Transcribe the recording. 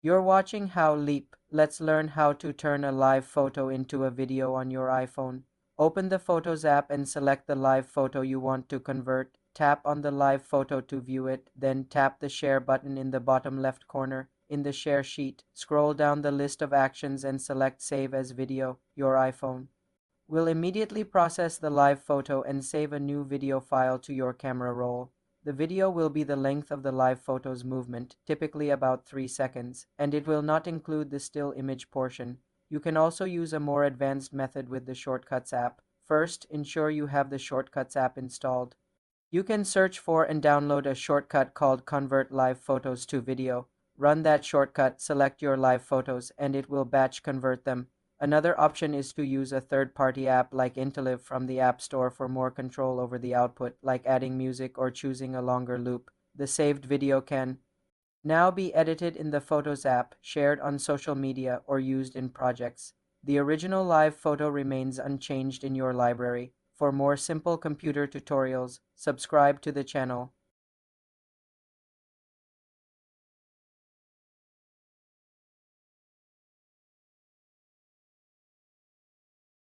You're watching How Leap. Let's learn how to turn a live photo into a video on your iPhone. Open the Photos app and select the live photo you want to convert. Tap on the live photo to view it, then tap the Share button in the bottom left corner. In the Share sheet, scroll down the list of actions and select Save as Video. Your iPhone will immediately process the live photo and save a new video file to your camera roll. The video will be the length of the live photo's movement, typically about 3 seconds, and it will not include the still image portion. You can also use a more advanced method with the Shortcuts app. First, ensure you have the Shortcuts app installed. You can search for and download a shortcut called Convert Live Photos to Video. Run that shortcut, select your live photos, and it will batch convert them. Another option is to use a third-party app like Intelive from the App Store for more control over the output, like adding music or choosing a longer loop. The saved video can now be edited in the Photos app, shared on social media, or used in projects. The original live photo remains unchanged in your library. For more simple computer tutorials, subscribe to the channel.